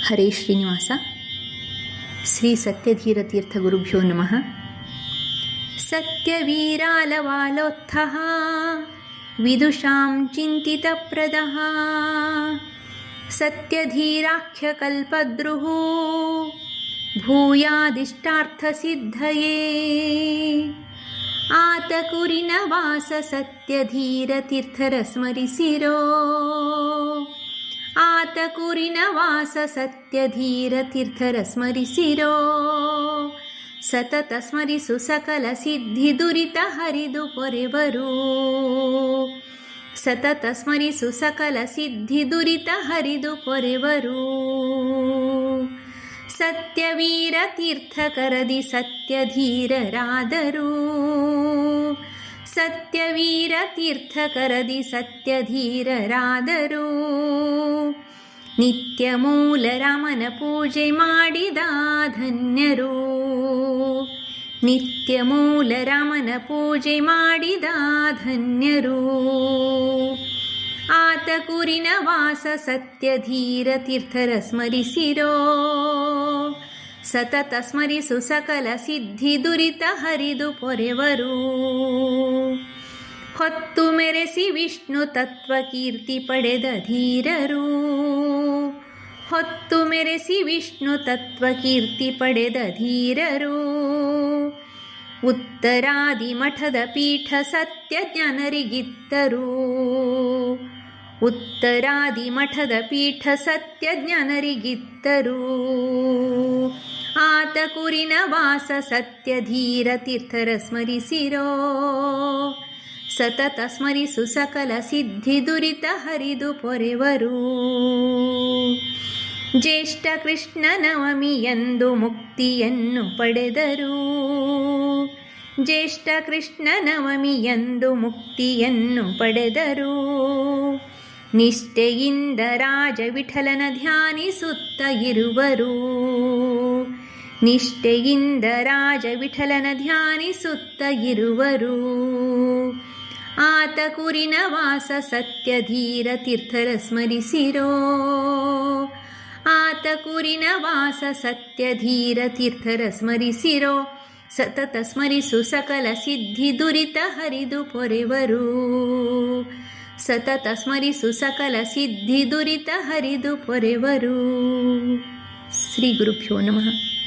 ಹರೇ ಶ್ರೀನಿವಾಸ. ಶ್ರೀ ಸತ್ಯಧೀರತೀರ್ಥ ಗುರುಭ್ಯೋ ನಮಃ. ಸತ್ಯವೀರಾಲವಾಲೋತ್ಥಃ ವಿದುಷಾಂ ಚಿಂತಿತಪ್ರದಃ ಸತ್ಯಧೀರಾಖ್ಯಕಲ್ಪದ್ರುಃ ಭೂಯಾದಿಷ್ಟಾರ್ಥಸಿದ್ಧಯೇ ಆತಕುರಿನವಾಸ ಸತ್ಯಧೀರತೀರ್ಥರ ಸ್ಮರಿಸಿರೋ. ಆತಕುರಿನವಾಸ ಸತ್ಯಧೀರತೀರ್ಥರ ಸ್ಮರಿಸಿರೋ. ಸತತ ಸ್ಮರಿಸು ಸಕಲ ಸಿದ್ಧಿ ದುರಿತ ಹರಿದು ಪೊರೆವರು. ಸತತ ಸ್ಮರಿಸು ಸಕಲ ಸಿದ್ಧಿ ದುರಿತ ಹರಿದು ಪೊರೆವರು. ಸತ್ಯವೀರ ತೀರ್ಥಕರದಿ ಸತ್ಯಧೀರರಾದರು. ಸತ್ಯವೀರ ತೀರ್ಥಕರದಿ ಸತ್ಯಧೀರರಾದರು. ನಿತ್ಯ ಮೂಲ ರಾಮನ ಪೂಜೆ ಮಾಡಿದ ಧನ್ಯರು. ನಿತ್ಯ ಮೂಲ ರಾಮನ ಪೂಜೆ ಮಾಡಿದ ಧನ್ಯರು. ಆತ ಕುರಿನ ವಾಸ ಸತ್ಯಧೀರ ತೀರ್ಥರ ಸ್ಮರಿಸಿರೋ. ಸತತ ಸ್ಮರಿಸು ಸಕಲ ಸಿದ್ಧಿ ದುರಿತ ಹರಿದು ಪೊರೆವರು. ಹೊತ್ತು ಮೆರೆಸಿ ವಿಷ್ಣು ತತ್ವ ಕೀರ್ತಿ ಪಡೆದ ಧೀರರು. ಹೊತ್ತು ಮೆರೆಸಿ ವಿಷ್ಣು ತತ್ವ ಕೀರ್ತಿ ಪಡೆದ ಧೀರರು. ಉತ್ತರಾದಿ ಮಠದ ಪೀಠ ಸತ್ಯ ಜ್ಞಾನರಿಗಿತ್ತರು. ಉತ್ತರಾದಿ ಮಠದ ಪೀಠ ಸತ್ಯ ಜ್ಞಾನರಿಗಿತ್ತರು. ಆತ ಕುರಿನ ವಾಸ ಸತ್ಯಧೀರ ತೀರ್ಥರ ಸ್ಮರಿಸಿರೋ. ಸತತ ಸ್ಮರಿಸು ಸಕಲ ಸಿದ್ಧಿ ದುರಿತ ಹರಿದು ಪೊರೆವರು. ಜ್ಯೇಷ್ಠ ಕೃಷ್ಣ ನವಮಿಯಂದು ಮುಕ್ತಿಯನ್ನು ಪಡೆದರು. ಜ್ಯೇಷ್ಠ ಕೃಷ್ಣ ನವಮಿಯಂದು ಮುಕ್ತಿಯನ್ನು ಪಡೆದರು. ನಿಷ್ಠೆಯಿಂದ ರಾಜ ವಿಠಲನ ಧ್ಯಾನಿಸುತ್ತ ಇರುವರು. ನಿಷ್ಠೆಯಿಂದ ರಾಜ ವಿಠಲನ ಧ್ಯಾನಿಸುತ್ತ ಇರುವರು. ಆತ ಕುರಿನ ವಾಸ ಸತ್ಯಧೀರ ತೀರ್ಥರ ಸ್ಮರಿಸಿರೋ. ಆತ ಕುರಿನ ವಾಸ ಸತ್ಯಧೀರ ತೀರ್ಥರ ಸ್ಮರಿಸಿರೋ. ಸತತ ಸ್ಮರಿಸು ಸಕಲ ಸಿದ್ಧಿ ದುರಿತ ಹರಿದು ಪೊರೆವರು. ಸತತ ಸ್ಮರಿಸು ಸಕಲ ಸಿದ್ಧಿ ದುರಿತ ಹರಿದು ಪೊರೆವರು. ಶ್ರೀ ಗುರುಭ್ಯೋ ನಮಃ.